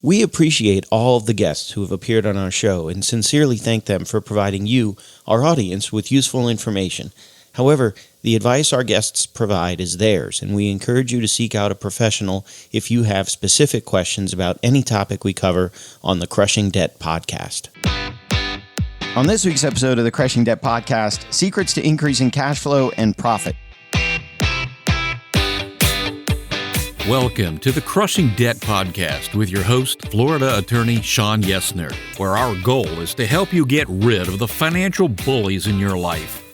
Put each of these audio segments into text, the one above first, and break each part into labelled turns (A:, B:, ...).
A: We appreciate all of the guests who have appeared on our show and sincerely thank them for providing you, our audience, with useful information. However, the advice our guests provide is theirs, and we encourage you to seek out a professional if you have specific questions about any topic we cover on the Crushing Debt podcast. On this week's episode of the Crushing Debt podcast, secrets to increasing cash flow and profit.
B: Welcome to the Crushing Debt Podcast with your host, Florida attorney Sean Yesner, where our goal is to help you get rid of the financial bullies in your life.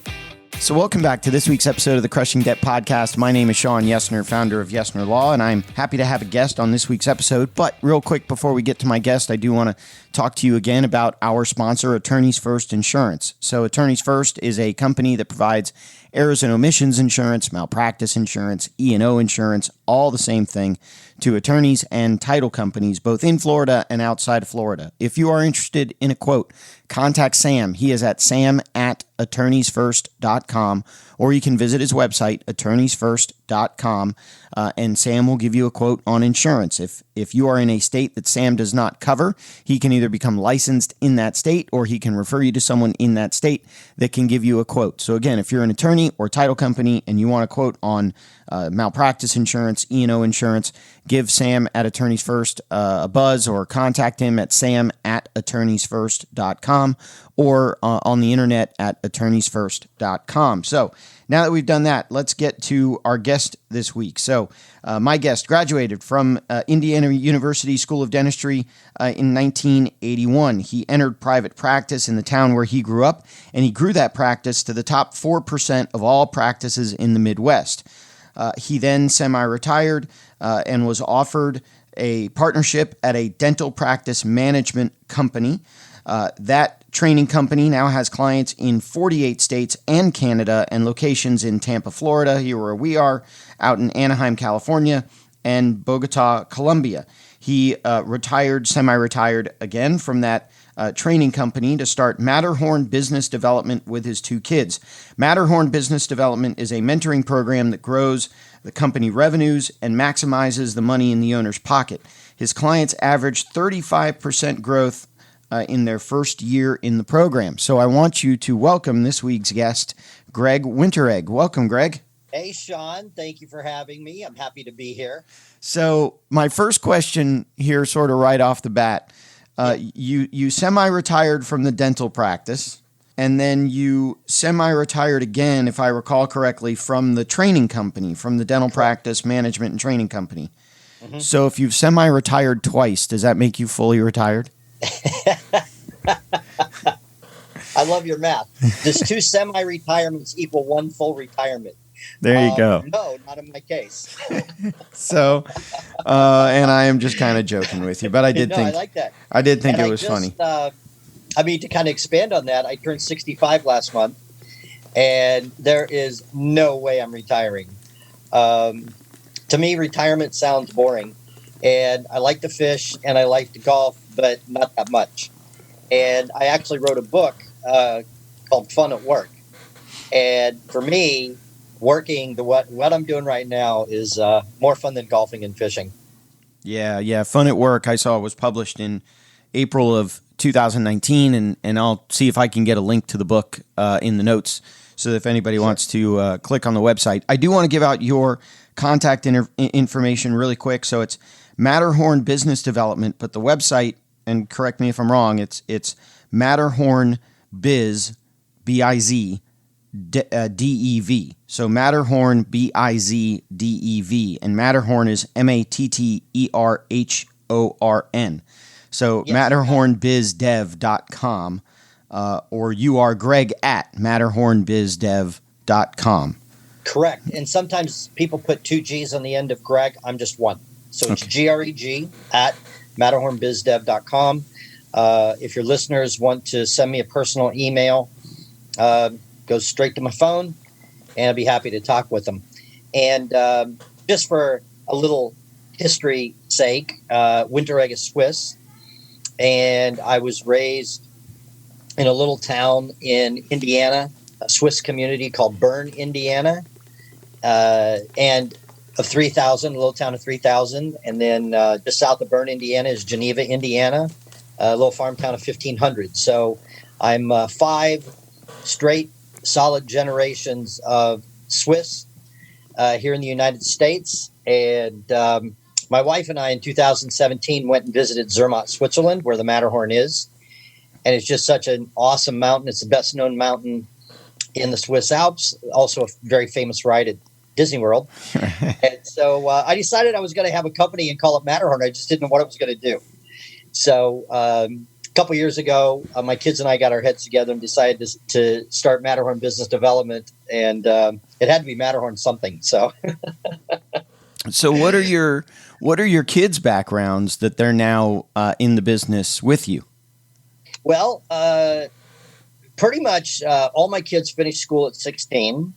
A: So welcome back to this week's episode of the Crushing Debt Podcast. My name is Sean Yesner, founder of Yesner Law, and I'm happy to have a guest on this week's episode. But real quick, before we get to my guest, I do want to talk to you again about our sponsor, Attorneys First Insurance. So Attorneys First is a company that provides errors and omissions insurance, malpractice insurance, E&O insurance, all the same thing to attorneys and title companies, both in Florida and outside of Florida. If you are interested in a quote, contact Sam. He is at sam@attorneysfirst.com, or you can visit his website, attorneysfirst.com, and Sam will give you a quote on insurance. If you are in a state that Sam does not cover, he can either become licensed in that state or he can refer you to someone in that state that can give you a quote. So again, if you're an attorney or title company and you want a quote on malpractice insurance, E&O insurance, give Sam at Attorneys First a buzz or contact him at sam@attorneysfirst.com or on the internet at attorneysfirst.com. So now that we've done that, let's get to our guest this week. So my guest graduated from Indiana University School of Dentistry in 1981. He entered private practice in the town where he grew up, and he grew that practice to the top 4% of all practices in the Midwest. He then semi-retired and was offered a partnership at a dental practice management company. That training company now has clients in 48 states and Canada and locations in Tampa, Florida, here where we are, out in Anaheim, California, and Bogota, Colombia. He semi-retired again from that training company to start Matterhorn Business Development with his two kids. Matterhorn Business Development is a mentoring program that grows the company revenues and maximizes the money in the owner's pocket. His clients average 35% growth in their first year in the program. So I want you to welcome this week's guest, Greg Winteregg. Welcome, Greg.
C: Hey, Sean. Thank you for having me. I'm happy to be here.
A: So my first question here, sort of right off the bat, you semi-retired from the dental practice, and then you semi-retired again, if I recall correctly, from the training company, from the dental practice management and training company. Mm-hmm. So if you've semi-retired twice, does that make you fully retired?
C: I love your math. Does two semi-retirements equal one full retirement?
A: There you go.
C: No, not in my case.
A: So, and I am just kind of joking with you, but I did think
C: I like that.
A: I did think it was funny.
C: To kind of expand on that, I turned 65 last month, and there is no way I'm retiring. To me, retirement sounds boring, and I like to fish and I like to golf, but not that much. And I actually wrote a book called Fun at Work. And for me, working what I'm doing right now is more fun than golfing and fishing.
A: Yeah. Fun at Work, I saw, was published in April of 2019, and I'll see if I can get a link to the book in the notes so that if anybody wants to click on the website. I do want to give out your contact information really quick. So it's Matterhorn Business Development, but the website, and correct me if I'm wrong, it's Matterhorn Biz, B-I-Z, D-E-V. So Matterhorn, B-I-Z-D-E-V. And Matterhorn is M-A-T-T-E-R-H-O-R-N. So yes, MatterhornBizDev.com, or you are Greg at MatterhornBizDev.com.
C: Correct. And sometimes people put two G's on the end of Greg. I'm just one. So it's Greg at MatterhornBizDev.com. If your listeners want to send me a personal email, go straight to my phone, and I'll be happy to talk with them. And just for a little history sake, Winteregg is Swiss, and I was raised in a little town in Indiana, a Swiss community called Bern, Indiana. And of 3,000, a little town of 3,000. And then just south of Bern, Indiana is Geneva, Indiana, a little farm town of 1,500. So I'm 5 straight solid generations of Swiss here in the United States. And my wife and I in 2017 went and visited Zermatt, Switzerland, where the Matterhorn is. And it's just such an awesome mountain. It's the best known mountain in the Swiss Alps, also a very famous ride at Disney World. And so I decided I was going to have a company and call it Matterhorn. I just didn't know what I was going to do. So a couple years ago, my kids and I got our heads together and decided to start Matterhorn Business Development. And it had to be Matterhorn something. So
A: So what are your kids' backgrounds that they're now in the business with you?
C: Well, pretty much all my kids finished school at 16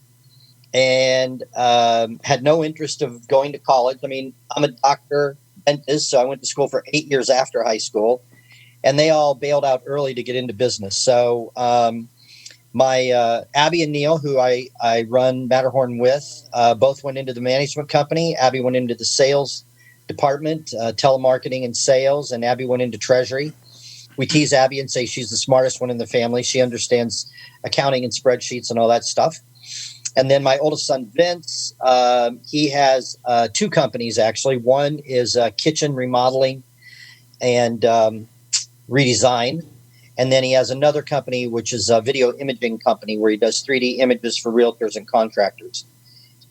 C: and had no interest of going to college. I mean, I'm a doctor, dentist, so I went to school for 8 years after high school, and they all bailed out early to get into business. So my Abby and Neil, who I run Matterhorn with, both went into the management company. Abby went into the sales department, telemarketing and sales, and Abby went into treasury. We tease Abby and say she's the smartest one in the family. She understands accounting and spreadsheets and all that stuff. And then my oldest son, Vince, he has 2 companies, actually. One is kitchen remodeling and redesign. And then he has another company, which is a video imaging company where he does 3D images for realtors and contractors.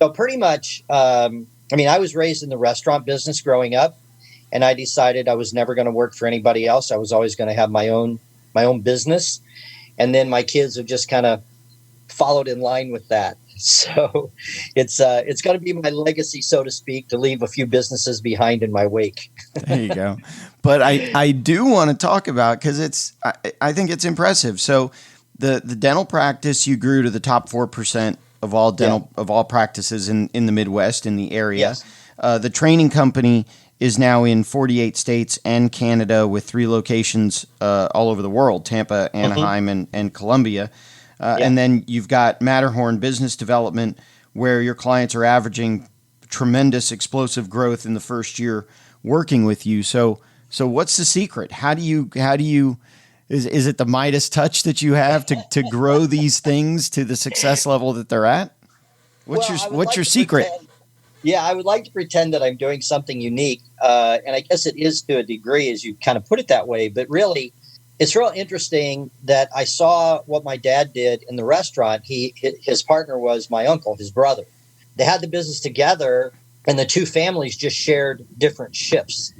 C: So pretty much, I was raised in the restaurant business growing up. And I decided I was never going to work for anybody else. I was always going to have my own business. And then my kids have just kind of followed in line with that. So it's going to be my legacy, so to speak, to leave a few businesses behind in my wake.
A: There you go. But I do want to talk about, because I think it's impressive. So the dental practice, you grew to the top 4% of all dental of all practices in the Midwest, in the area.
C: Yes.
A: The training company is now in 48 states and Canada, with 3 locations all over the world: Tampa, Anaheim, and Columbia. And then you've got Matterhorn Business Development, where your clients are averaging tremendous explosive growth in the first year working with you. So what's the secret? How do you is it the Midas touch that you have to grow these things to the success level that they're at? What's your secret?
C: Yeah, I would like to pretend that I'm doing something unique, and I guess it is to a degree, as you kind of put it that way. But really, it's real interesting that I saw what my dad did in the restaurant. His partner was my uncle, his brother. They had the business together, and the 2 families just shared different shifts.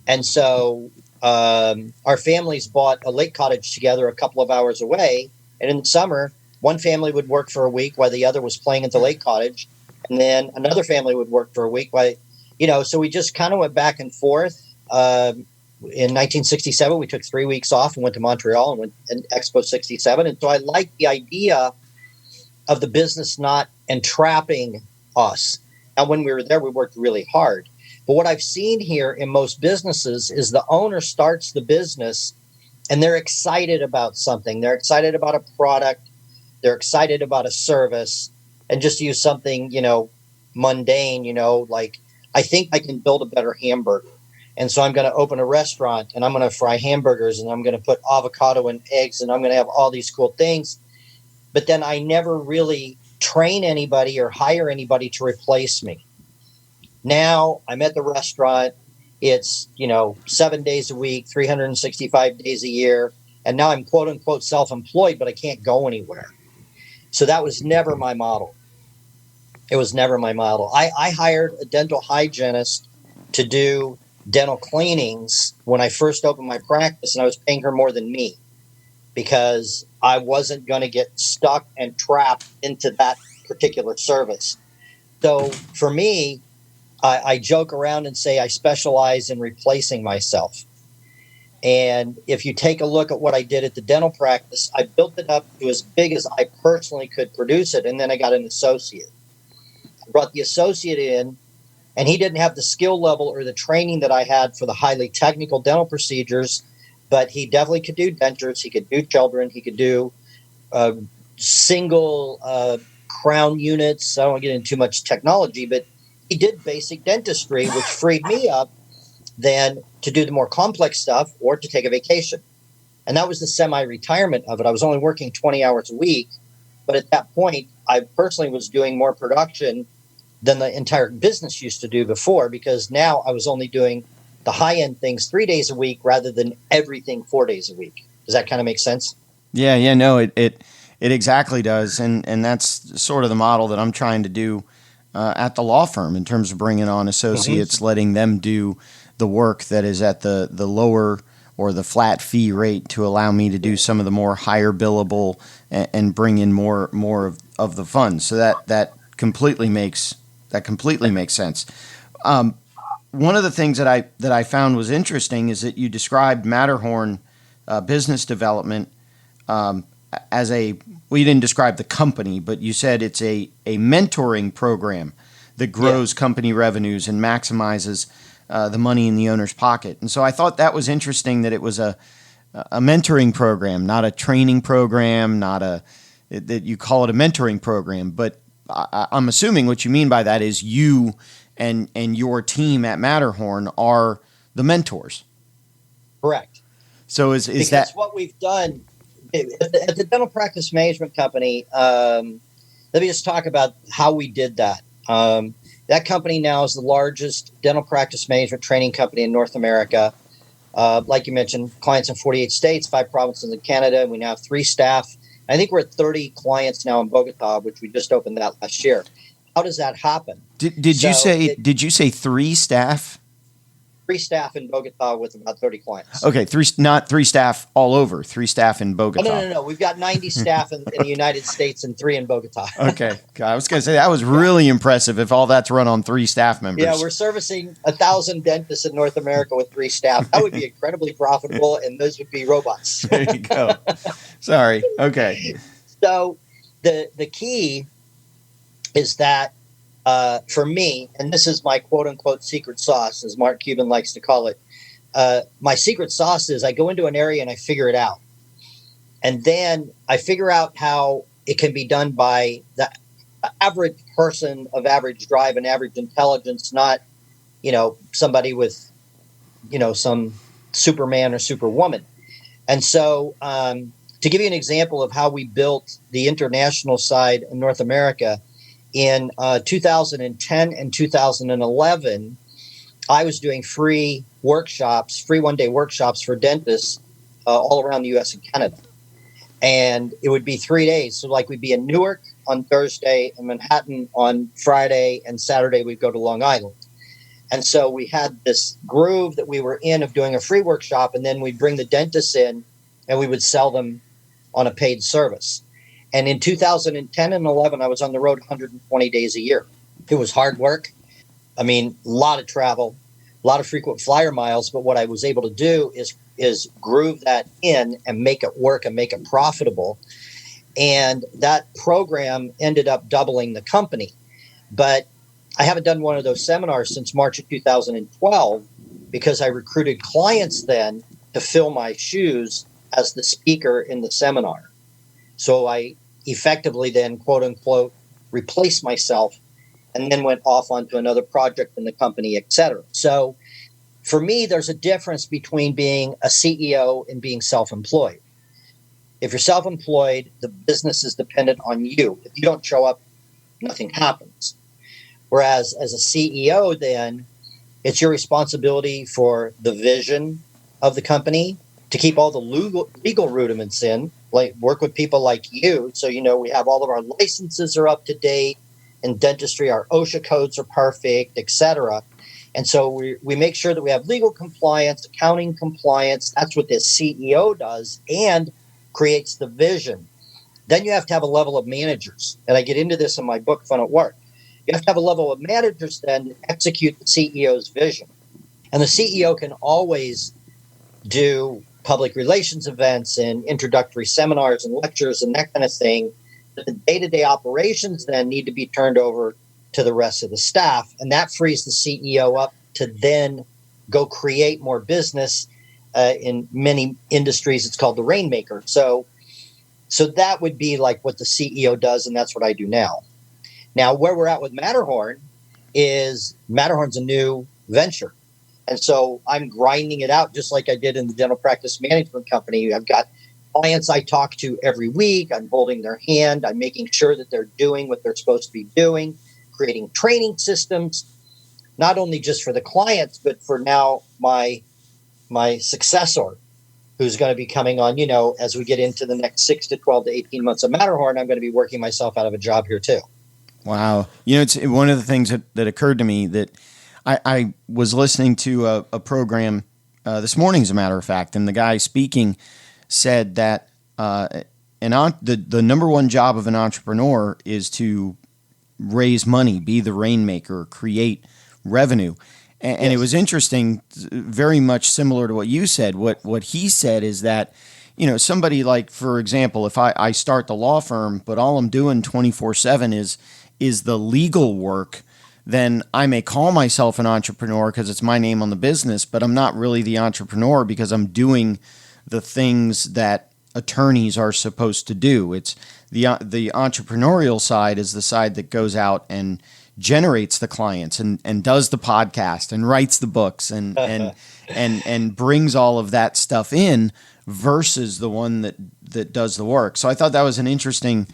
C: And so our families bought a lake cottage together a couple of hours away. And in the summer, one family would work for a week while the other was playing at the lake cottage. And then another family would work for a week. So we just kind of went back and forth. In 1967, we took 3 weeks off and went to Montreal and went to Expo 67. And so I like the idea of the business not entrapping us. And when we were there, we worked really hard. But what I've seen here in most businesses is the owner starts the business and they're excited about something. They're excited about a product. They're excited about a service. And just use something, mundane, like, I think I can build a better hamburger. And so I'm going to open a restaurant and I'm going to fry hamburgers and I'm going to put avocado and eggs and I'm going to have all these cool things. But then I never really train anybody or hire anybody to replace me. Now I'm at the restaurant. It's, 7 days a week, 365 days a year. And now I'm quote unquote self-employed, but I can't go anywhere. So that was never my model. It was never my model. I hired a dental hygienist to do dental cleanings when I first opened my practice, and I was paying her more than me because I wasn't going to get stuck and trapped into that particular service. So for me, I joke around and say I specialize in replacing myself. And if you take a look at what I did at the dental practice, I built it up to as big as I personally could produce it, and then I got an associate. Brought the associate in, and he didn't have the skill level or the training that I had for the highly technical dental procedures, but he definitely could do dentures. He could do children. He could do single crown units. I don't want to get into too much technology, but he did basic dentistry, which freed me up then to do the more complex stuff or to take a vacation. And that was the semi-retirement of it. I was only working 20 hours a week. But at that point, I personally was doing more production than the entire business used to do before, because now I was only doing the high-end things 3 days a week rather than everything 4 days a week. Does that kind of make sense?
A: Yeah, no, it exactly does, and that's sort of the model that I'm trying to do at the law firm in terms of bringing on associates, letting them do the work that is at the lower or the flat fee rate to allow me to do some of the more higher billable and bring in more of the funds. So that completely makes sense. One of the things that I found was interesting is that you described Matterhorn Business Development as you didn't describe the company, but you said it's a mentoring program that grows company revenues and maximizes the money in the owner's pocket. And so I thought that was interesting that it was a mentoring program, not a training program, that you call it a mentoring program. But I'm assuming what you mean by that is you and your team at Matterhorn are the mentors.
C: Correct.
A: So is
C: because
A: that
C: what we've done at the dental practice management company? Let me just talk about how we did that. That company now is the largest dental practice management training company in North America. Like you mentioned, clients in 48 states, 5 provinces in Canada. We now have 3 staff. I think we're at 30 clients now in Bogota, which we just opened that last year. How does that happen?
A: Did you say 3 staff?
C: 3 staff in Bogota with about 30 clients.
A: Okay, not 3 staff all over. 3 staff in Bogota.
C: Oh, no. We've got 90 staff in the United States and 3 in Bogota.
A: Okay, I was going to say that was really impressive. If all that's run on 3 staff members.
C: Yeah, we're servicing 1,000 dentists in North America with 3 staff. That would be incredibly profitable, and those would be robots.
A: There you go. Sorry. Okay.
C: So the key is that. For me, and this is my quote-unquote secret sauce, as Mark Cuban likes to call it, my secret sauce is I go into an area and I figure it out. And then I figure out how it can be done by the average person of average drive and average intelligence, not, somebody with, some Superman or Superwoman. And so to give you an example of how we built the international side in North America, in 2010 and 2011, I was doing free one-day workshops for dentists all around the U.S. and Canada. And it would be 3 days. So like we'd be in Newark on Thursday, in Manhattan on Friday, and Saturday we'd go to Long Island. And so we had this groove that we were in of doing a free workshop, and then we'd bring the dentists in and we would sell them on a paid service. And in 2010 and 11, I was on the road 120 days a year. It was hard work. I mean, a lot of travel, a lot of frequent flyer miles. But what I was able to do is groove that in and make it work and make it profitable. And that program ended up doubling the company. But I haven't done one of those seminars since March of 2012 because I recruited clients then to fill my shoes as the speaker in the seminar. So I effectively then, quote unquote, replaced myself and then went off onto another project in the company, et cetera. So for me, there's a difference between being a CEO and being self-employed. If you're self-employed, the business is dependent on you. If you don't show up, nothing happens. Whereas as a CEO, then it's your responsibility for the vision of the company, to keep all the legal rudiments in, like work with people like you. So, we have all of our licenses are up to date in dentistry, our OSHA codes are perfect, et cetera. And so we make sure that we have legal compliance, accounting compliance. That's what the CEO does and creates the vision. Then you have to have a level of managers. And I get into this in my book, Fun at Work. You have to have a level of managers then to execute the CEO's vision. And the CEO can always do public relations events and introductory seminars and lectures and that kind of thing. But the day-to-day operations then need to be turned over to the rest of the staff. And that frees the CEO up to then go create more business. In many industries, it's called the rainmaker. So that would be like what the CEO does, and that's what I do now. Now, where we're at with Matterhorn is Matterhorn's a new venture. And so I'm grinding it out just like I did in the dental practice management company. I've got clients I talk to every week. I'm holding their hand. I'm making sure that they're doing what they're supposed to be doing, creating training systems, not only just for the clients, but for now my successor, who's going to be coming on, as we get into the next 6 to 12 to 18 months of Matterhorn, I'm going to be working myself out of a job here too.
A: Wow. It's one of the things that occurred to me that I was listening to a program this morning, as a matter of fact, and the guy speaking said that the number one job of an entrepreneur is to raise money, be the rainmaker, create revenue. And
C: Yes.
A: It was interesting, very much similar to what you said. What he said is that, somebody like, for example, if I start the law firm, but all I'm doing 24/7 is the legal work, then I may call myself an entrepreneur because it's my name on the business, but I'm not really the entrepreneur because I'm doing the things that attorneys are supposed to do. It's the entrepreneurial side is the side that goes out and generates the clients and does the podcast and writes the books and and brings all of that stuff in versus the one that does the work. So I thought that was an interesting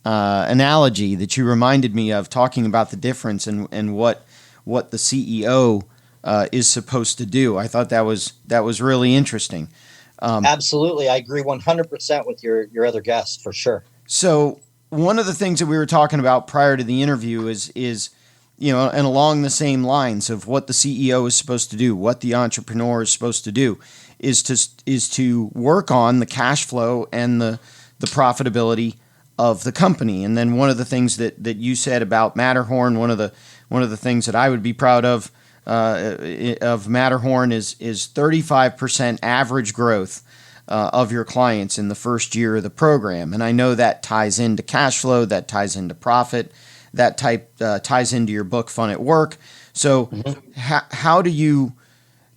A: analogy that you reminded me of, talking about the difference and what the CEO is supposed to do. I thought that was really interesting.
C: Absolutely. I agree 100% with your other guest, for sure.
A: So one of the things that we were talking about prior to the interview is and along the same lines of what the CEO is supposed to do, what the entrepreneur is supposed to do, is to work on the cash flow and the profitability of the company. And then one of the things that you said about Matterhorn, one of the things that I would be proud of Matterhorn is 35% average growth of your clients in the first year of the program. And I know that ties into cash flow, that ties into profit, that ties into your book, Fun at Work. So how do you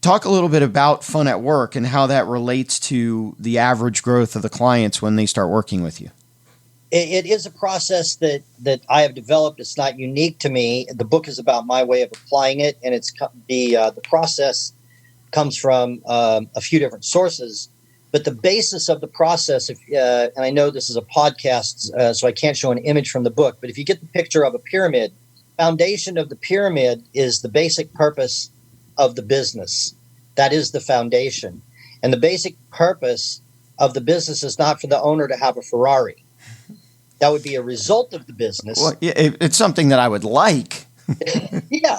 A: talk a little bit about Fun at Work and how that relates to the average growth of the clients when they start working with you?
C: It is a process that I have developed. It's not unique to me. The book is about my way of applying it, and it's the process comes from a few different sources. But the basis of the process, and I know this is a podcast, so I can't show an image from the book, but if you get the picture of a pyramid, foundation of the pyramid is the basic purpose of the business. That is the foundation. And the basic purpose of the business is not for the owner to have a Ferrari. That would be a result of the business.
A: Well, yeah, it's something that I would like.
C: Yeah,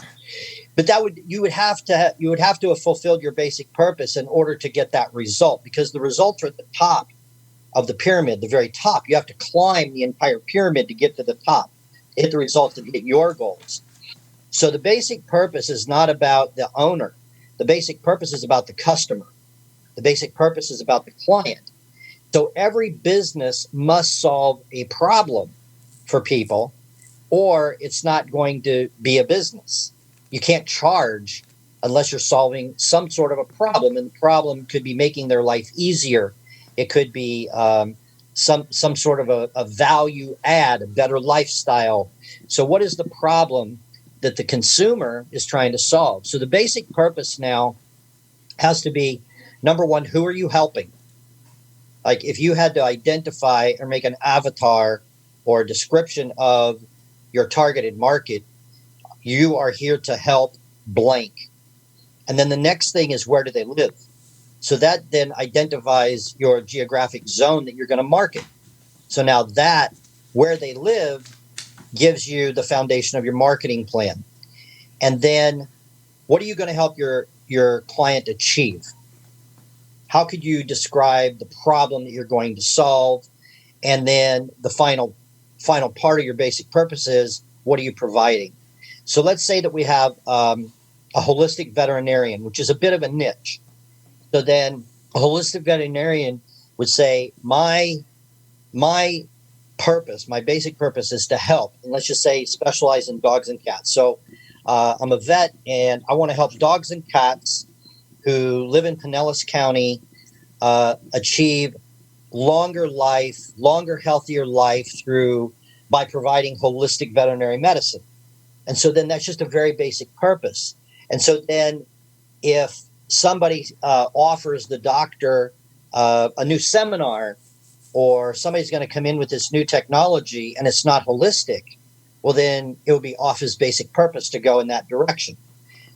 C: but you would have to have fulfilled your basic purpose in order to get that result, because the results are at the top of the pyramid, the very top. You have to climb the entire pyramid to get to the top, hit the results, and hit your goals. So the basic purpose is not about the owner. The basic purpose is about the customer. The basic purpose is about the client. So every business must solve a problem for people, or it's not going to be a business. You can't charge unless you're solving some sort of a problem, and the problem could be making their life easier. It could be some sort of a value add, a better lifestyle. So what is the problem that the consumer is trying to solve? So the basic purpose now has to be, number one, who are you helping? Like if you had to identify or make an avatar or a description of your targeted market, you are here to help blank. And then the next thing is, where do they live? So that then identifies your geographic zone that you're going to market. So now that where they live gives you the foundation of your marketing plan. And then what are you going to help your client achieve? How could you describe the problem that you're going to solve? And then the final part of your basic purpose is, what are you providing? So let's say that we have a holistic veterinarian, which is a bit of a niche. So then a holistic veterinarian would say, my purpose, my basic purpose is to help, and let's just say specialize in dogs and cats. So I'm a vet and I want to help dogs and cats who live in Pinellas County achieve longer, healthier life by providing holistic veterinary medicine. And so then that's just a very basic purpose. And so then if somebody offers the doctor a new seminar, or somebody's going to come in with this new technology and it's not holistic, well, then it would be off his basic purpose to go in that direction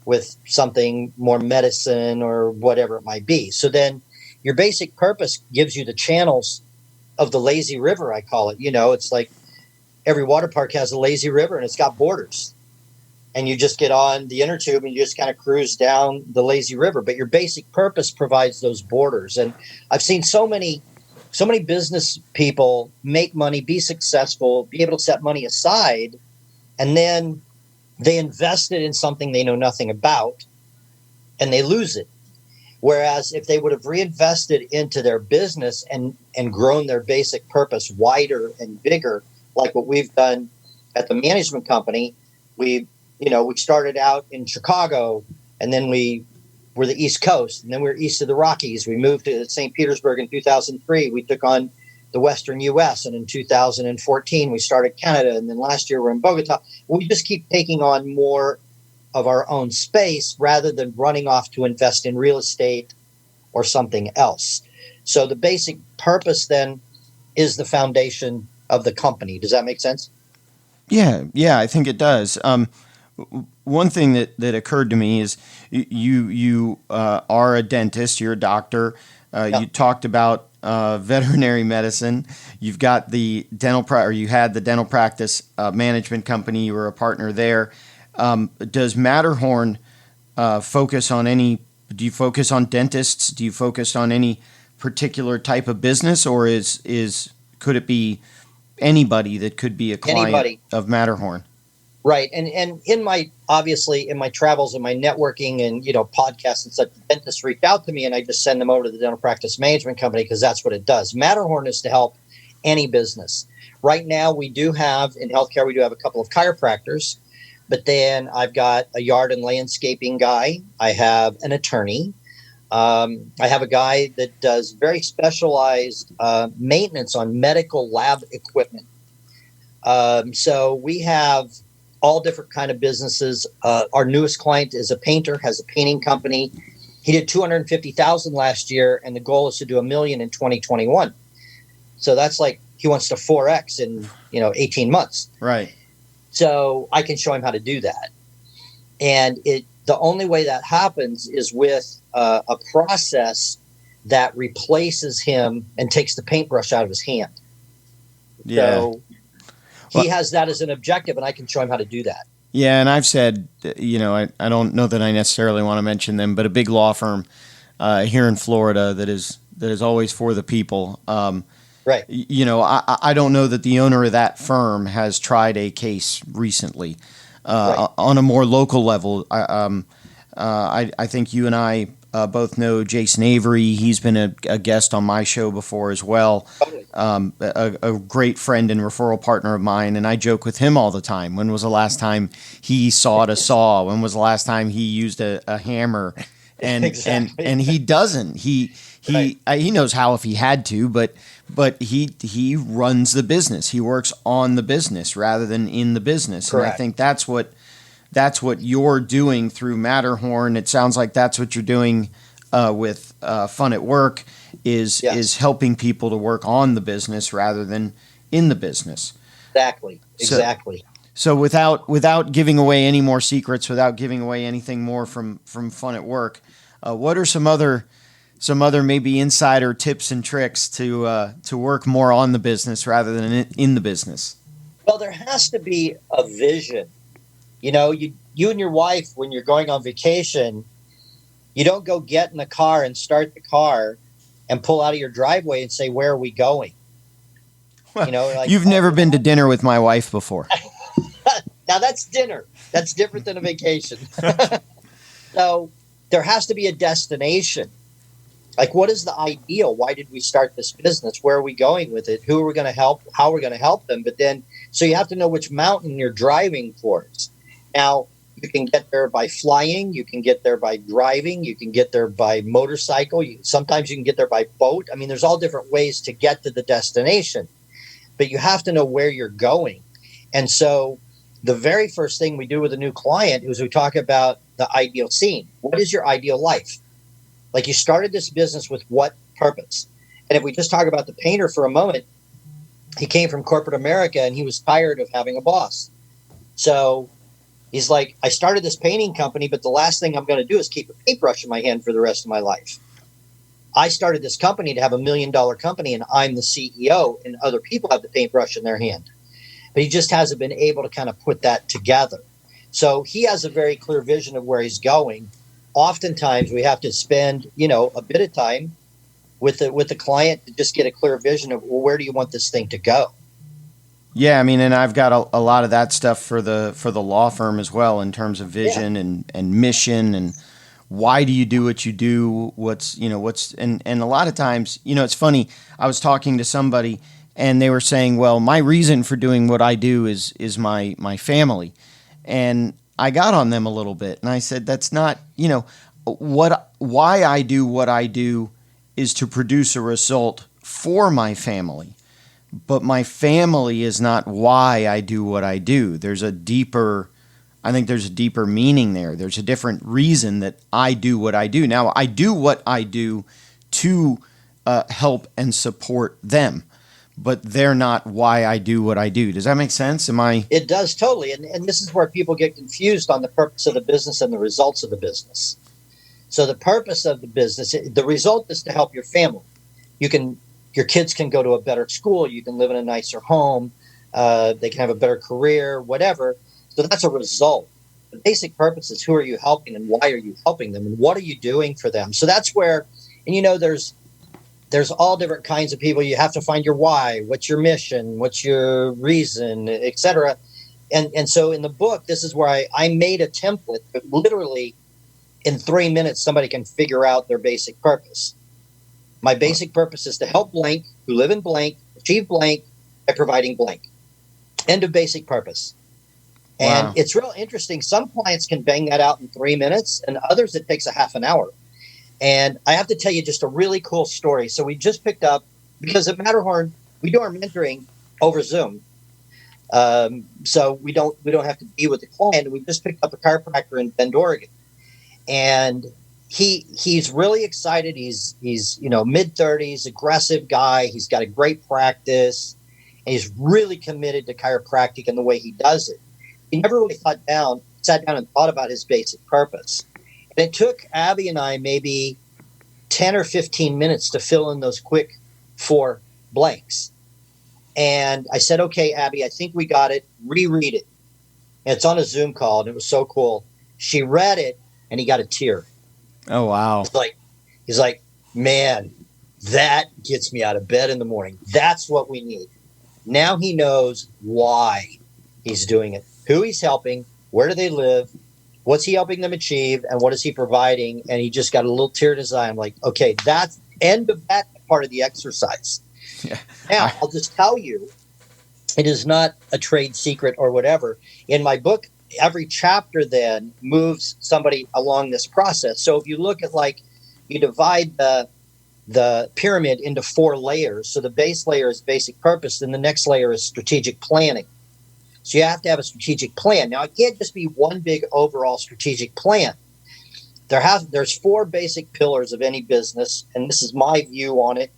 C: with something more medicine or whatever it might be. So then your basic purpose gives you the channels of the lazy river, I call it. It's like every water park has a lazy river and it's got borders. And you just get on the inner tube and you just kind of cruise down the lazy river. But your basic purpose provides those borders. And I've seen so many business people make money, be successful, be able to set money aside, and then they invest it in something they know nothing about and they lose it. Whereas if they would have reinvested into their business and grown their basic purpose wider and bigger, like what we've done at the management company, we started out in Chicago, and then we were the East Coast, and then we were east of the Rockies. We moved to St. Petersburg in 2003. We took on the Western U.S., and in 2014, we started Canada, and then last year we're in Bogota. We just keep taking on more of our own space rather than running off to invest in real estate or something else. So the basic purpose then is the foundation of the company. Does that make sense?
A: Yeah, I think it does. One thing that occurred to me is you are a dentist, you're a doctor. You talked about veterinary medicine. You've got the you had the dental practice management company. You were a partner there. Does Matterhorn focus on do you focus on dentists? Do you focus on any particular type of business, or could it be anybody that could be a client of Matterhorn?
C: Right. And in my travels and my networking and, podcasts and such, dentists reach out to me and I just send them over to the dental practice management company because that's what it does. Matterhorn is to help any business. Right now, we do have, in healthcare, we do have a couple of chiropractors, but then I've got a yard and landscaping guy. I have an attorney. I have a guy that does very specialized maintenance on medical lab equipment. So we have all different kind of businesses. Our newest client is a painter, has a painting company. He did $250,000 last year, and the goal is to do $1 million in 2021. So that's like he wants to 4x in 18 months.
A: Right.
C: So I can show him how to do that, and the only way that happens is with a process that replaces him and takes the paintbrush out of his hand.
A: Yeah.
C: So he has that as an objective, and I can show him how to do that.
A: Yeah, and I've said, I don't know that I necessarily want to mention them, but a big law firm here in Florida that is always for the people.
C: Right.
A: I don't know that the owner of that firm has tried a case recently on a more local level. I think you and I both know Jason Avery. He's been a guest on my show before as well. A great friend and referral partner of mine, and I joke with him all the time. When was the last time he sawed a saw? When was the last time he used a hammer? And
C: exactly.
A: and he doesn't. He knows how if he had to, but he runs the business. He works on the business rather than in the business.
C: Correct.
A: And I think that's what you're doing through Matterhorn. It sounds like that's what you're doing with Fun at Work is helping people to work on the business rather than in the business.
C: Exactly.
A: So without giving away any more secrets, without giving away anything more from Fun at Work, what are some other maybe insider tips and tricks to work more on the business rather than in the business?
C: Well, there has to be a vision. You and your wife, when you're going on vacation, you don't go get in the car and start the car and pull out of your driveway and say, "Where are we going?"
A: You've never been to dinner with my wife before.
C: Now that's dinner. That's different than a vacation. So there has to be a destination. Like, what is the ideal? Why did we start this business? Where are we going with it? Who are we going to help? How are we going to help them? But then, so you have to know which mountain you're driving towards. Now, you can get there by flying. You can get there by driving. You can get there by motorcycle. Sometimes you can get there by boat. I mean, there's all different ways to get to the destination. But you have to know where you're going. And so the very first thing we do with a new client is we talk about the ideal scene. What is your ideal life? Like, you started this business with what purpose? And if we just talk about the painter for a moment, he came from corporate America and he was tired of having a boss. So he's like, I started this painting company, but the last thing I'm going to do is keep a paintbrush in my hand for the rest of my life. I started this company to have $1 million company, and I'm the CEO, and other people have the paintbrush in their hand. But he just hasn't been able to kind of put that together. So he has a very clear vision of where he's going. Oftentimes we have to spend, a bit of time with the client to just get a clear vision of, well, where do you want this thing to go?
A: Yeah, I mean, and I've got a lot of that stuff for the law firm as well, in terms of vision and mission, and why do you do what you do? And a lot of times, it's funny. I was talking to somebody and they were saying, well, my reason for doing what I do is my family. And I got on them a little bit and I said, that's not, why I do what I do is to produce a result for my family. But my family is not why I do what I do. I think there's a deeper meaning there. There's a different reason that I do what I do. Now, I do what I do to help and support them, but they're not why I do what I do. Does that make sense?
C: It does, totally. And this is where people get confused on the purpose of the business and the results of the business. So the purpose of the business, the result is to help your family. Your kids can go to a better school. You can live in a nicer home. They can have a better career, whatever. So that's a result. The basic purpose is, who are you helping and why are you helping them and what are you doing for them? So that's where, and there's all different kinds of people. You have to find your why, what's your mission, what's your reason, etc. And so in the book, this is where I made a template, but literally in 3 minutes, somebody can figure out their basic purpose. My basic purpose is to help blank, who live in blank, achieve blank by providing blank. End of basic purpose. And It's real interesting. Some clients can bang that out in 3 minutes, and others it takes a half an hour. And I have to tell you just a really cool story. So we just picked up, because at Matterhorn, we do our mentoring over Zoom. So we don't have to be with the client. We just picked up a chiropractor in Bend, Oregon. And he's really excited. He's mid-30s, aggressive guy. He's got a great practice, and he's really committed to chiropractic and the way he does it. He never really sat down and thought about his basic purpose. And it took Abby and I maybe 10 or 15 minutes to fill in those quick 4 blanks. And I said, okay, Abby, I think we got it. Reread it. And it's on a Zoom call, and it was so cool. She read it, and he got a tear.
A: Oh, wow.
C: He's like, man, that gets me out of bed in the morning. That's what we need. Now he knows why he's doing it, who he's helping, where do they live, what's he helping them achieve, and what is he providing? And he just got a little tear in his eye. I'm like, okay, that's end of that part of the exercise. Yeah. Now, I'll just tell you, it is not a trade secret or whatever. In my book, every chapter then moves somebody along this process. So if you look at, you divide the pyramid into 4 layers. So the base layer is basic purpose, and the next layer is strategic planning. So you have to have a strategic plan. Now, it can't just be one big overall strategic plan. There's 4 basic pillars of any business, and this is my view on it.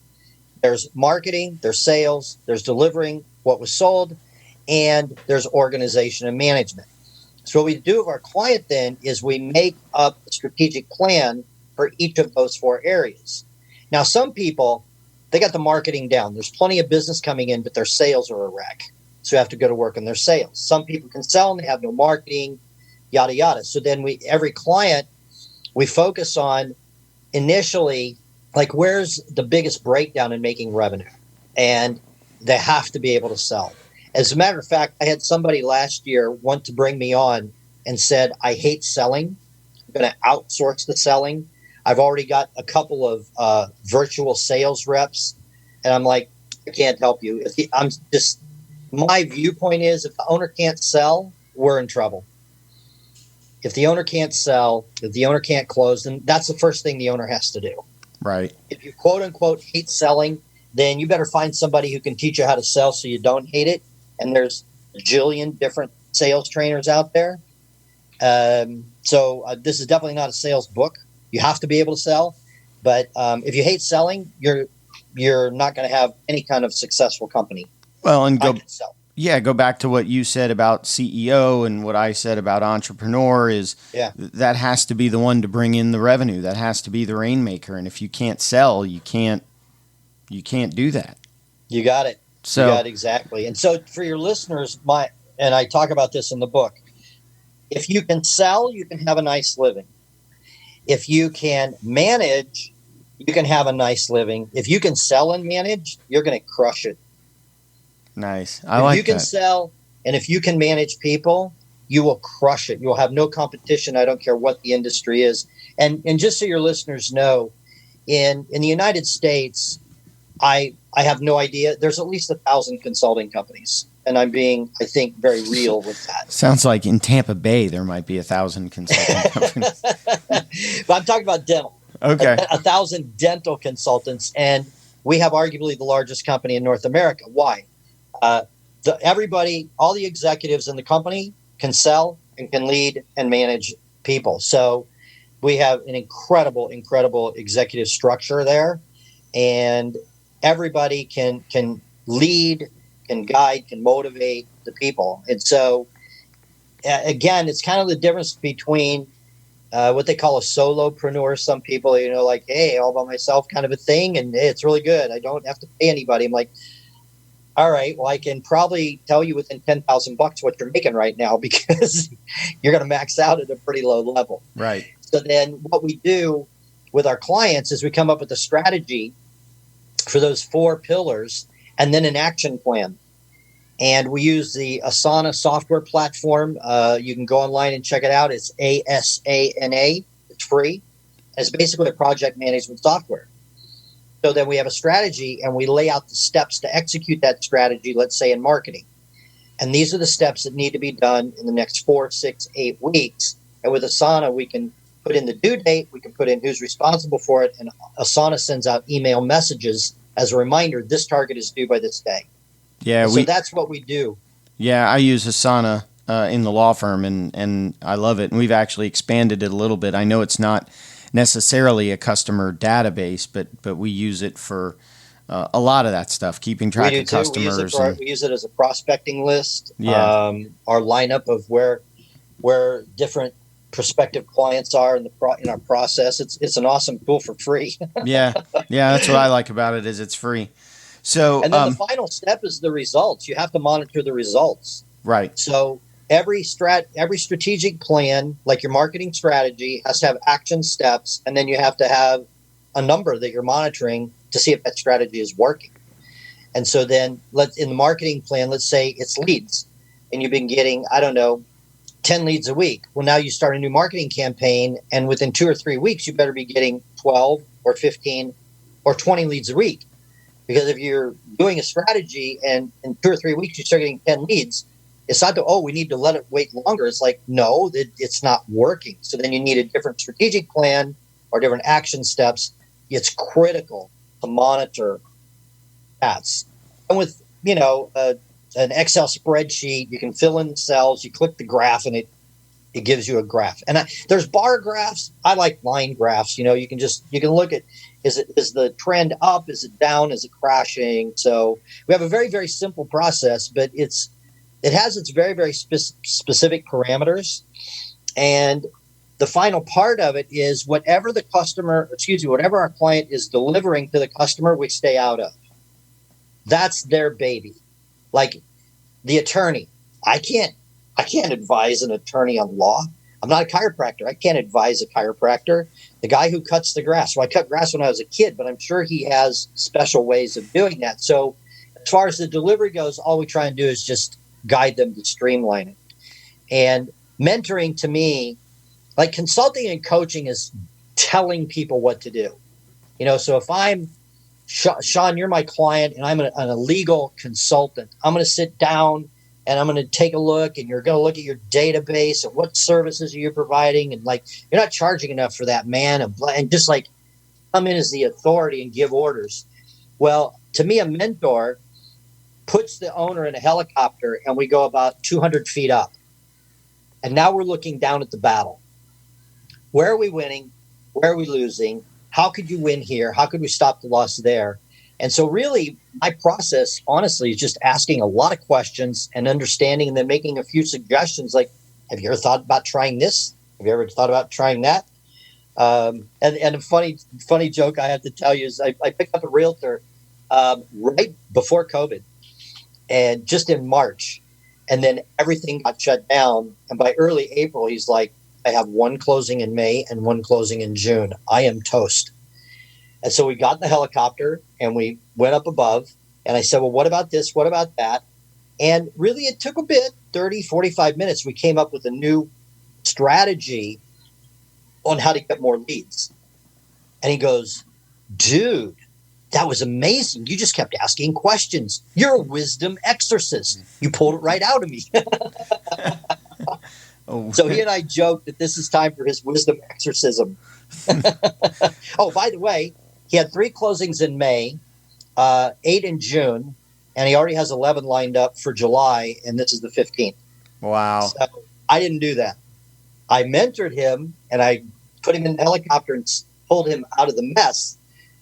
C: There's marketing, there's sales, there's delivering what was sold, and there's organization and management. So what we do with our client then is we make up a strategic plan for each of those 4 areas. Now, some people, they got the marketing down. There's plenty of business coming in, but their sales are a wreck. So you have to go to work on their sales. Some people can sell and they have no marketing, yada, yada. So then every client, we focus on initially, where's the biggest breakdown in making revenue? And they have to be able to sell. As a matter of fact, I had somebody last year want to bring me on and said, I hate selling. I'm going to outsource the selling. I've already got a couple of virtual sales reps. And I'm like, I can't help you. My viewpoint is, if the owner can't sell, we're in trouble. If the owner can't sell, if the owner can't close, then that's the first thing the owner has to do.
A: Right.
C: If you quote unquote hate selling, then you better find somebody who can teach you how to sell so you don't hate it. And there's a jillion different sales trainers out there. So this is definitely not a sales book. You have to be able to sell, but if you hate selling, you're not going to have any kind of successful company.
A: Well, and
C: I can sell.
A: go back to what you said about CEO and what I said about entrepreneur is that has to be the one to bring in the revenue. That has to be the rainmaker. And if you can't sell, you can't do that.
C: You got it.
A: So,
C: you got it, exactly. And so for your listeners, and I talk about this in the book, if you can sell, you can have a nice living. If you can manage, you can have a nice living. If you can sell and manage, you're going to crush it.
A: Nice.
C: If you can sell and if you can manage people, you will crush it. You'll have no competition. I don't care what the industry is. And just so your listeners know, in the United States, I have no idea. There's at least 1,000 consulting companies. And I'm being, I think, very real with that.
A: Sounds like in Tampa Bay, there might be 1,000 consulting companies.
C: But I'm talking about dental.
A: Okay.
C: 1,000 dental consultants. And we have arguably the largest company in North America. Why? Everybody, all the executives in the company can sell and can lead and manage people. So we have an incredible executive structure there. And everybody can lead, can guide, can motivate the people. And so, again, it's kind of the difference between what they call a solopreneur. Some people, like, hey, all by myself kind of a thing. And hey, it's really good. I don't have to pay anybody. I'm like, all right, well, I can probably tell you within $10,000 what you're making right now because you're going to max out at a pretty low level.
A: Right.
C: So then what we do with our clients is we come up with a strategy for those 4 pillars and then an action plan. And we use the Asana software platform. You can go online and check it out. It's ASANA. It's free. It's basically a project management software. So then we have a strategy and we lay out the steps to execute that strategy, let's say in marketing. And these are the steps that need to be done in the next 4, 6, 8 weeks. And with Asana, we can put in the due date. We can put in who's responsible for it. And Asana sends out email messages as a reminder, this target is due by this day.
A: Yeah,
C: so that's what we do.
A: Yeah, I use Asana in the law firm, and I love it. And we've actually expanded it a little bit. I know it's not necessarily a customer database, but we use it for a lot of that stuff, keeping track of customers.
C: We use it as a prospecting list.
A: Yeah.
C: Our lineup of where different prospective clients are in our process. It's an awesome tool for free.
A: Yeah, that's what I like about it is it's free. So,
C: and then the final step is the results. You have to monitor the results.
A: Right.
C: So every strategic plan, like your marketing strategy, has to have action steps, and then you have to have a number that you're monitoring to see if that strategy is working. And so then in the marketing plan, let's say it's leads, and you've been getting, 10 leads a week. Well, now you start a new marketing campaign, and within 2 or 3 weeks, you better be getting 12 or 15 or 20 leads a week. Because if you're doing a strategy and in 2 or 3 weeks you start getting 10 leads, it's not we need to let it wait longer. It's like, no, it's not working. So then you need a different strategic plan or different action steps. It's critical to monitor that. And with, an Excel spreadsheet, you can fill in the cells, you click the graph, and it gives you a graph. And there's bar graphs. I like line graphs. You can look at, is the trend up? Is it down? Is it crashing? So we have a very, very simple process, but it has its very, very specific parameters. And the final part of it is whatever our client is delivering to the customer, we stay out of. That's their baby. Like the attorney, I can't advise an attorney on law. I'm not a chiropractor. I can't advise a chiropractor. The guy who cuts the grass. Well, I cut grass when I was a kid, but I'm sure he has special ways of doing that. So as far as the delivery goes, all we try and do is just guide them to streamline it. And mentoring to me, like consulting and coaching, is telling people what to do. So if I'm Sean, you're my client, and I'm a legal consultant. I'm going to sit down and I'm going to take a look, and you're going to look at your database and what services are you providing, and you're not charging enough for that, man, and just come in as the authority and give orders. Well, to me, a mentor puts the owner in a helicopter, and we go about 200 feet up, And now we're looking down at the battle. Where are we winning? Where are we losing? How could you win here? How could we stop the loss there? And so really, my process, honestly, is just asking a lot of questions and understanding and then making a few suggestions like, have you ever thought about trying this? Have you ever thought about trying that? And a funny joke I have to tell you is I picked up a realtor right before COVID and just in March. And then everything got shut down. And by early April, he's like, I have one closing in May and one closing in June. I am toast. And so we got in the helicopter and we went up above. And I said, well, what about this? What about that? And really, it took a bit, 30, 45 minutes. We came up with a new strategy on how to get more leads. And he goes, dude, that was amazing. You just kept asking questions. You're a wisdom exorcist. You pulled it right out of me. So he and I joked that this is time for his wisdom exorcism. Oh, by the way, he had 3 closings in May, 8 in June, and he already has 11 lined up for July, and this is the 15th.
A: Wow.
C: So I didn't do that. I mentored him, and I put him in the helicopter and pulled him out of the mess.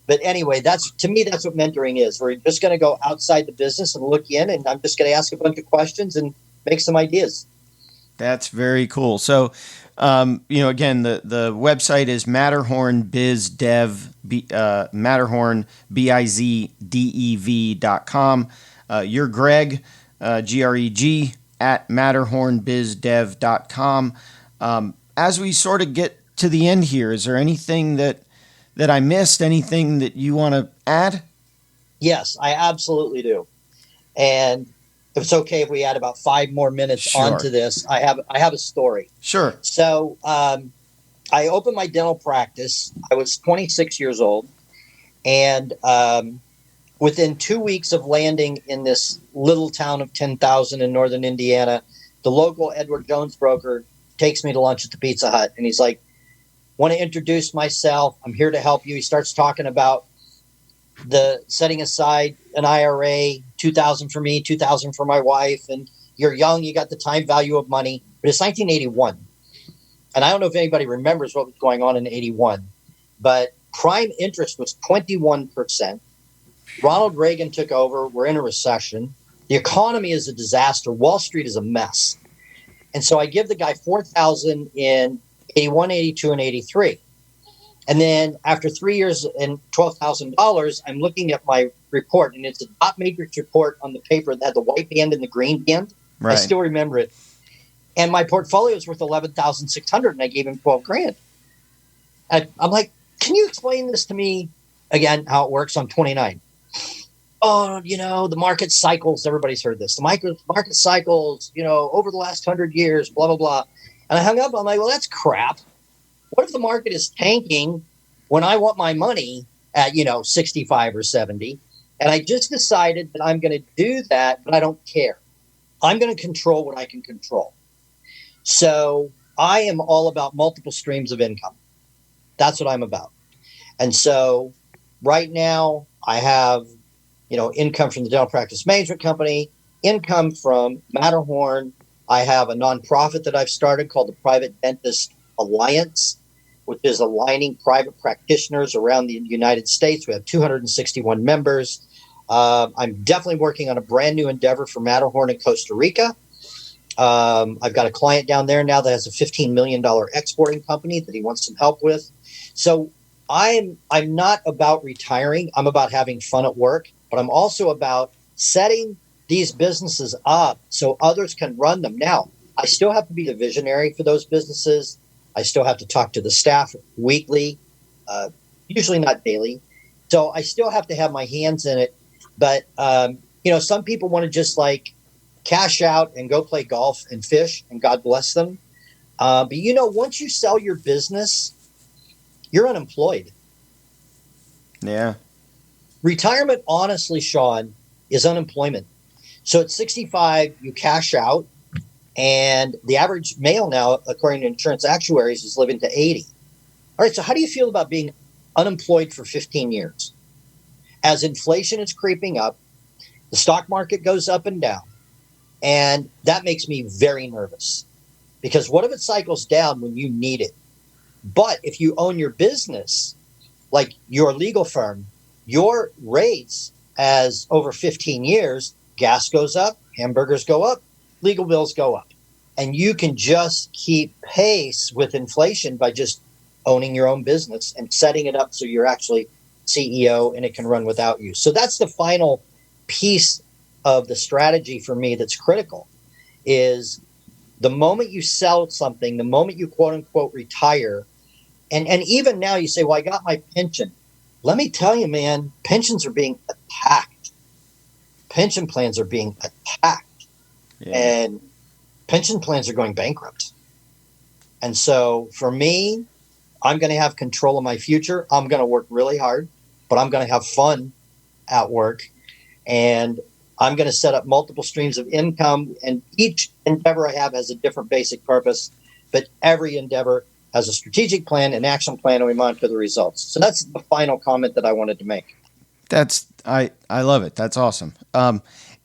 C: But anyway, to me, that's what mentoring is. We're just going to go outside the business and look in, and I'm just going to ask a bunch of questions and make some ideas.
A: That's very cool. So, again, the website is Matterhorn Biz Dev, Matterhorn BIZDEV.com. You're Greg, GREG, at MatterhornBizDev.com. As we sort of get to the end here, is there anything that I missed? Anything that you want to add?
C: Yes, I absolutely do. And if it's okay if we add about 5 more minutes onto this, I have a story.
A: Sure.
C: So I opened my dental practice. I was 26 years old. And within 2 weeks of landing in this little town of 10,000 in northern Indiana, the local Edward Jones broker takes me to lunch at the Pizza Hut. And he's like, want to introduce myself. I'm here to help you. He starts talking about the setting aside an IRA, $2,000 for me, $2,000 for my wife. And you're young, you got the time value of money. But it's 1981. And I don't know if anybody remembers what was going on in 81, but prime interest was 21%. Ronald Reagan took over. We're in a recession. The economy is a disaster. Wall Street is a mess. And so I give the guy $4,000 in 81, 82, and 83. And then after 3 years and $12,000, I'm looking at my report, and it's a dot matrix report on the paper that had the white band and the green band. Right. I still remember it. And my portfolio is worth $11,600, and I gave him $12,000. I'm like, can you explain this to me again? How it works? I'm 29. Oh, the market cycles. Everybody's heard this. The market cycles. Over the last 100 years. Blah blah blah. And I hung up. I'm like, well, that's crap. What if the market is tanking when I want my money at, 65 or 70? And I just decided that I'm going to do that, but I don't care. I'm going to control what I can control. So I am all about multiple streams of income. That's what I'm about. And so right now I have, income from the dental practice management company, income from Matterhorn. I have a nonprofit that I've started called the Private Dentist Alliance, which is aligning private practitioners around the United States. We have 261 members. I'm definitely working on a brand new endeavor for Matterhorn in Costa Rica. I've got a client down there now that has a $15 million exporting company that he wants some help with. So I'm not about retiring. I'm about having fun at work, but I'm also about setting these businesses up so others can run them. Now, I still have to be the visionary for those businesses. I still have to talk to the staff weekly, usually not daily. So I still have to have my hands in it. But, some people want to just cash out and go play golf and fish, and God bless them. But, once you sell your business, you're unemployed.
A: Yeah.
C: Retirement, honestly, Sean, is unemployment. So at 65, you cash out. And the average male now, according to insurance actuaries, is living to 80. All right, so how do you feel about being unemployed for 15 years? As inflation is creeping up, the stock market goes up and down, and that makes me very nervous Because what if it cycles down when you need it? But if you own your business, like your legal firm, your rates as over 15 years, gas goes up, hamburgers go up, legal bills go up. And you can just keep pace with inflation by just owning your own business and setting it up so you're actually CEO and it can run without you. So that's the final piece of the strategy for me that's critical, is the moment you sell something, the moment you quote unquote retire, and even now you say, well, I got my pension. Let me tell you, man, pensions are being attacked. Pension plans are being attacked. Yeah. And pension plans are going bankrupt. And so for me, I'm going to have control of my future. I'm going to work really hard, but I'm going to have fun at work. And I'm going to set up multiple streams of income. And each endeavor I have has a different basic purpose, but every endeavor has a strategic plan, an action plan, and we monitor the results. So that's the final comment that I wanted to make.
A: I love it. That's awesome.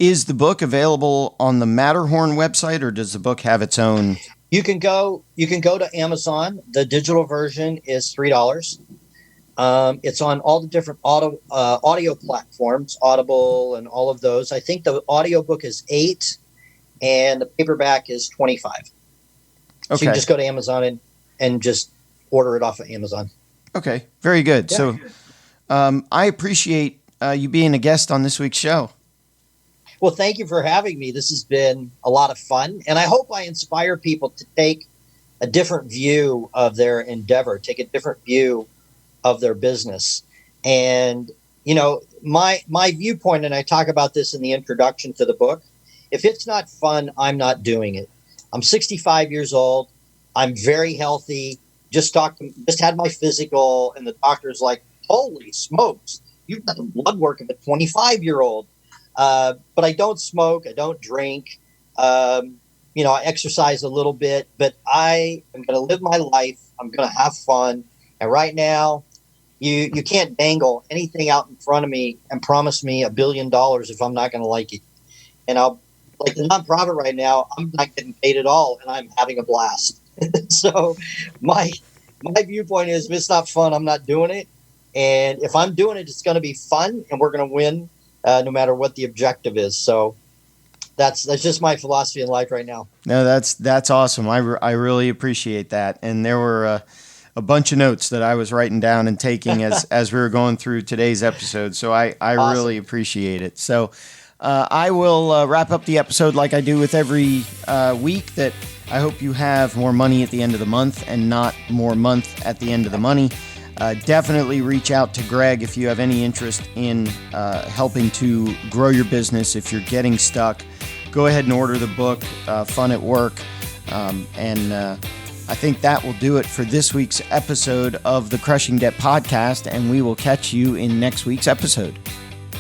A: Is the book available on the Matterhorn website, or does the book have its own?
C: You can go to Amazon. The digital version is $3. It's on all the different audio platforms, Audible and all of those. I think the audiobook is $8 and the paperback is $25. Okay. So you can just go to Amazon and just order it off of Amazon.
A: Okay, very good. Yeah. So I appreciate you being a guest on this week's show.
C: Well, thank you for having me. This has been a lot of fun. And I hope I inspire people to take a different view of their endeavor, take a different view of their business. And, you know, my viewpoint, and I talk about this in the introduction to the book, if it's not fun, I'm not doing it. I'm 65 years old. I'm very healthy. Just had my physical, and the doctor's like, holy smokes, you've got the blood work of a 25-year-old. But I don't smoke. I don't drink. I exercise a little bit, but I am going to live my life. I'm going to have fun. And right now, you can't dangle anything out in front of me and promise me $1 billion if I'm not going to like it. And like the nonprofit right now, I'm not getting paid at all, and I'm having a blast. So my viewpoint is, if it's not fun, I'm not doing it. And if I'm doing it, it's going to be fun, and we're going to win no matter what the objective is. So that's just my philosophy in life right now.
A: No, that's awesome. I really appreciate that. And there were a bunch of notes that I was writing down and taking as we were going through today's episode. So I awesome. Really appreciate it. So I will wrap up the episode like I do with every week, that I hope you have more money at the end of the month and not more month at the end of the money. Definitely reach out to Greg if you have any interest in helping to grow your business. If you're getting stuck, go ahead and order the book, Fun at Work. And I think that will do it for this week's episode of the Crushing Debt Podcast, and we will catch you in next week's episode.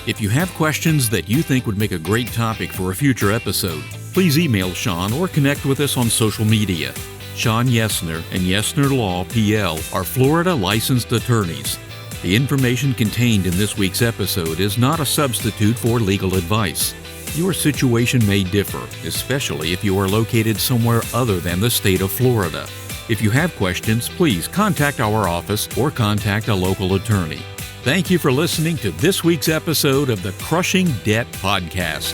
B: If you have questions that you think would make a great topic for a future episode, please email Sean or connect with us on social media. Sean Yesner and Yesner Law, PL, are Florida licensed attorneys. The information contained in this week's episode is not a substitute for legal advice. Your situation may differ, especially if you are located somewhere other than the state of Florida. If you have questions, please contact our office or contact a local attorney. Thank you for listening to this week's episode of the Crushing Debt Podcast.